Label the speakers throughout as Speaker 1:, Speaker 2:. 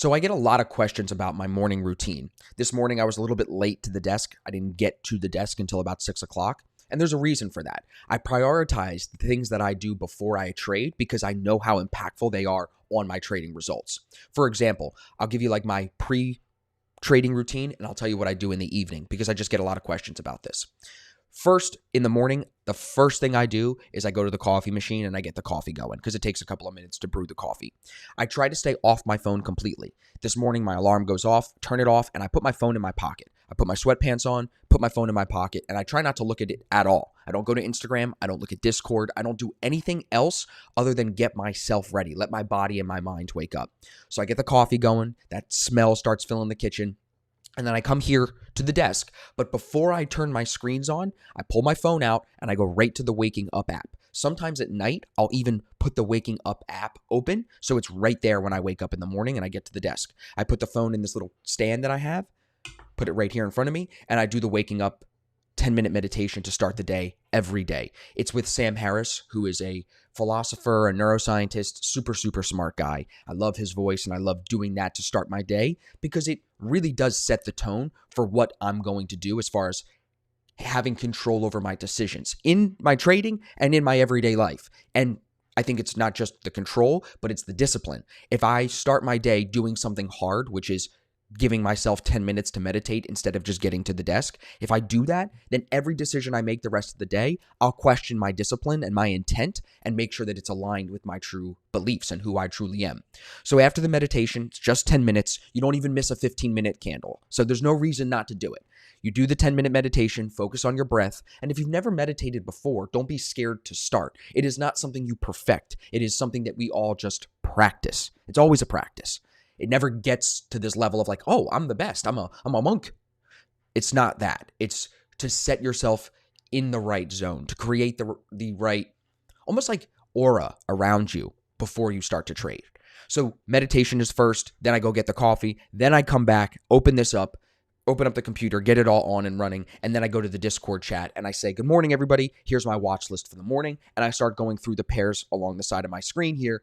Speaker 1: So I get a lot of questions about my morning routine. This morning I was a little bit late to the desk. I didn't get to the desk until about 6 o'clock. And there's a reason for that. I prioritize the things that I do before I trade because I know how impactful they are on my trading results. For example, I'll give you like my pre-trading routine and I'll tell you what I do in the evening because I just get a lot of questions about this. First, in the morning, the first thing I do is I go to the coffee machine and I get the coffee going because it takes a couple of minutes to brew the coffee. I try to stay off my phone completely. This morning, my alarm goes off, turn it off, and I put my phone in my pocket. I put my sweatpants on, put my phone in my pocket, and I try not to look at it at all. I don't go to Instagram. I don't look at Discord. I don't do anything else other than get myself ready, let my body and my mind wake up. So I get the coffee going. That smell starts filling the kitchen. And then I come here to the desk, but before I turn my screens on, I pull my phone out and I go right to the Waking Up app. Sometimes at night, I'll even put the Waking Up app open, so it's right there when I wake up in the morning and I get to the desk. I put the phone in this little stand that I have, put it right here in front of me, and I do the Waking Up 10-minute meditation to start the day every day. It's with Sam Harris, who is a philosopher, a neuroscientist, super, super smart guy. I love his voice and I love doing that to start my day because it really does set the tone for what I'm going to do as far as having control over my decisions in my trading and in my everyday life. And I think it's not just the control, but it's the discipline. If I start my day doing something hard, which is giving myself 10 minutes to meditate instead of just getting to the desk, if I do that, then every decision I make the rest of the day, I'll question my discipline and my intent and make sure that it's aligned with my true beliefs and who I truly am. So after the meditation, it's just 10 minutes. You don't even miss a 15-minute candle. So there's no reason not to do it. You do the 10-minute meditation, focus on your breath, and if you've never meditated before, don't be scared to start. It is not something you perfect. It is something that we all just practice. It's always a practice. It never gets to this level of like, oh, I'm the best. I'm a monk. It's not that. It's to set yourself in the right zone, to create the right, almost like aura around you before you start to trade. So meditation is first, then I go get the coffee, then I come back, open this up, open up the computer, get it all on and running, and then I go to the Discord chat and I say, good morning, everybody. Here's my watch list for the morning. And I start going through the pairs along the side of my screen here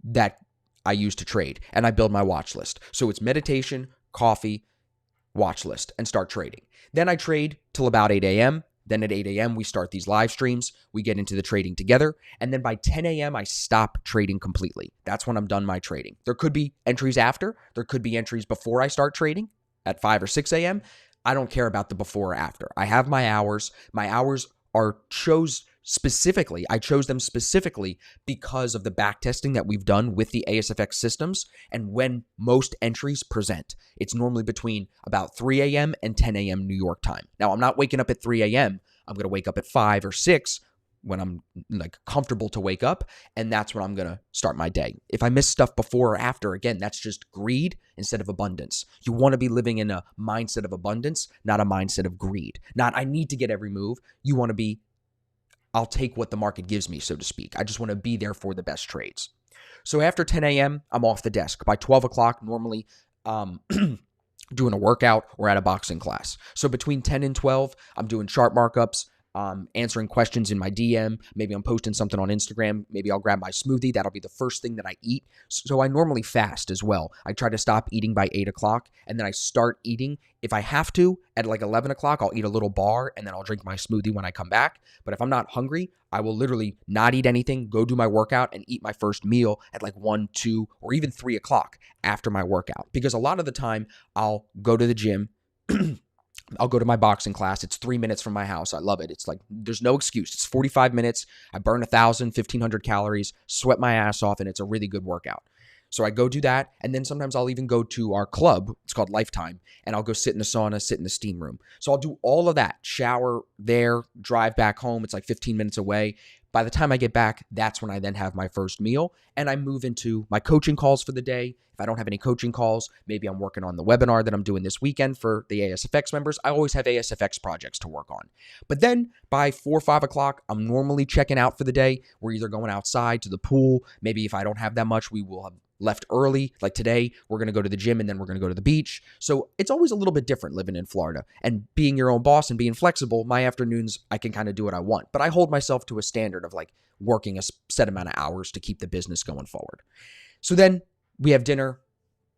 Speaker 1: that I use to trade, and I build my watch list. So it's meditation, coffee, watch list, and start trading. Then I trade till about 8 a.m. Then at 8 a.m., we start these live streams. We get into the trading together. And then by 10 a.m., I stop trading completely. That's when I'm done my trading. There could be entries after. There could be entries before I start trading at 5 or 6 a.m. I don't care about the before or after. I have my hours. My hours are I chose them specifically because of the back testing that we've done with the ASFX systems and when most entries present. It's normally between about 3 a.m. and 10 a.m. New York time. Now, I'm not waking up at 3 a.m. I'm going to wake up at 5 or 6 when I'm like comfortable to wake up, and that's when I'm going to start my day. If I miss stuff before or after, again, that's just greed instead of abundance. You want to be living in a mindset of abundance, not a mindset of greed. Not, I need to get every move. You want to be, I'll take what the market gives me, so to speak. I just want to be there for the best trades. So after 10 a.m., I'm off the desk. By 12 o'clock, normally doing a workout or at a boxing class. So between 10 and 12, I'm doing chart markups, answering questions in my DM. Maybe I'm posting something on Instagram. Maybe I'll grab my smoothie. That'll be the first thing that I eat. So I normally fast as well. I try to stop eating by 8 o'clock, and then I start eating. If I have to, at like 11 o'clock, I'll eat a little bar, and then I'll drink my smoothie when I come back. But if I'm not hungry, I will literally not eat anything, go do my workout, and eat my first meal at like 1, 2, or even 3 o'clock after my workout. Because a lot of the time, I'll go to the gym, I'll go to my boxing class. It's 3 minutes from my house. I love it. It's like, there's no excuse. It's 45 minutes. I burn 1,500 calories, sweat my ass off, and it's a really good workout. So I go do that, and then sometimes I'll even go to our club. It's called Lifetime, and I'll go sit in the sauna, sit in the steam room. So I'll do all of that, shower there, drive back home. It's like 15 minutes away. By the time I get back, that's when I then have my first meal, and I move into my coaching calls for the day. If I don't have any coaching calls, maybe I'm working on the webinar that I'm doing this weekend for the ASFX members. I always have ASFX projects to work on. But then by 4 or 5 o'clock, I'm normally checking out for the day. We're either going outside to the pool. Maybe if I don't have that much, we will have left early. Like today, we're going to go to the gym and then we're going to go to the beach. So it's always a little bit different living in Florida. And being your own boss and being flexible, my afternoons, I can kind of do what I want. But I hold myself to a standard of like working a set amount of hours to keep the business going forward. So then we have dinner.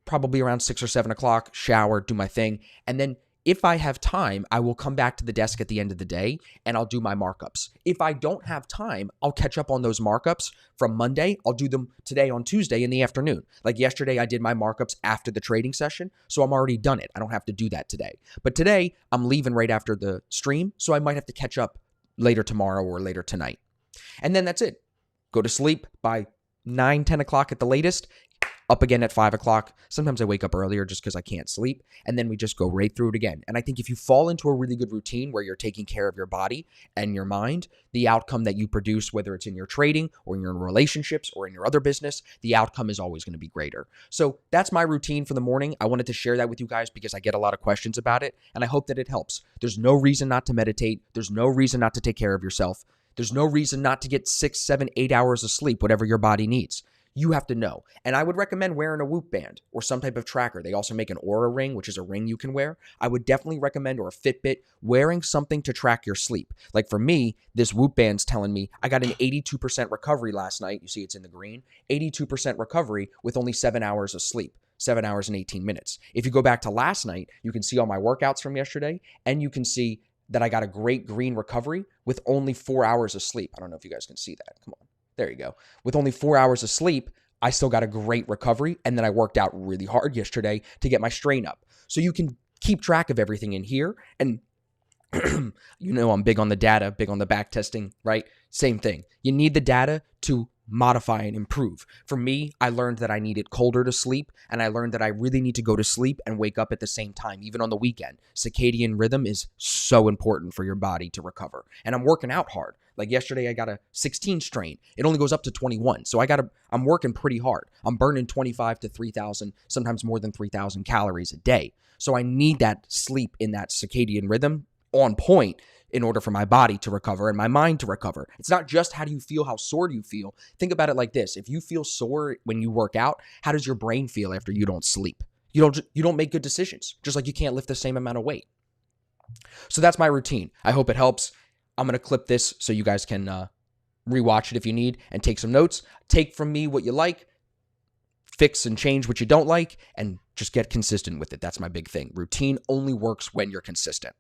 Speaker 1: probably around 6 or 7 o'clock, shower, do my thing. And then if I have time, I will come back to the desk at the end of the day and I'll do my markups. If I don't have time, I'll catch up on those markups from Monday. I'll do them today on Tuesday in the afternoon. Like yesterday, I did my markups after the trading session, so I'm already done it. I don't have to do that today. But today, I'm leaving right after the stream, so I might have to catch up later tomorrow or later tonight. And then that's it. Go to sleep by 9, 10 o'clock at the latest. Up again at 5 o'clock. Sometimes I wake up earlier just because I can't sleep. And then we just go right through it again. And I think if you fall into a really good routine where you're taking care of your body and your mind, the outcome that you produce, whether it's in your trading or in your relationships or in your other business, the outcome is always going to be greater. So that's my routine for the morning. I wanted to share that with you guys because I get a lot of questions about it. And I hope that it helps. There's no reason not to meditate. There's no reason not to take care of yourself. There's no reason not to get 6, 7, 8 hours of sleep, whatever your body needs. You have to know. And I would recommend wearing a WHOOP band or some type of tracker. They also make an Aura ring, which is a ring you can wear. I would definitely recommend, or a Fitbit, wearing something to track your sleep. Like for me, this WHOOP band's telling me I got an 82% recovery last night. You see it's in the green. 82% recovery with only 7 hours of sleep. 7 hours and 18 minutes. If you go back to last night, you can see all my workouts from yesterday, and you can see that I got a great green recovery with only 4 hours of sleep. I don't know if you guys can see that. Come on. There you go. With only 4 hours of sleep, I still got a great recovery. And then I worked out really hard yesterday to get my strain up. So you can keep track of everything in here. And you know I'm big on the data, big on the back testing, right? Same thing. You need the data to modify and improve. For me, I learned that I needed colder to sleep, and I learned that I really need to go to sleep and wake up at the same time, even on the weekend. Circadian rhythm is so important for your body to recover. And I'm working out hard. Like yesterday, I got a 16 strain. It only goes up to 21. So I'm working pretty hard. I'm burning 25 to 3,000, sometimes more than 3,000 calories a day. So I need that sleep in that circadian rhythm on point in order for my body to recover and my mind to recover. It's not just how do you feel, how sore do you feel. Think about it like this. If you feel sore when you work out, how does your brain feel after you don't sleep? You don't make good decisions, just like you can't lift the same amount of weight. So that's my routine. I hope it helps. I'm going to clip this so you guys can rewatch it if you need and take some notes. Take from me what you like, fix and change what you don't like, and just get consistent with it. That's my big thing. Routine only works when you're consistent.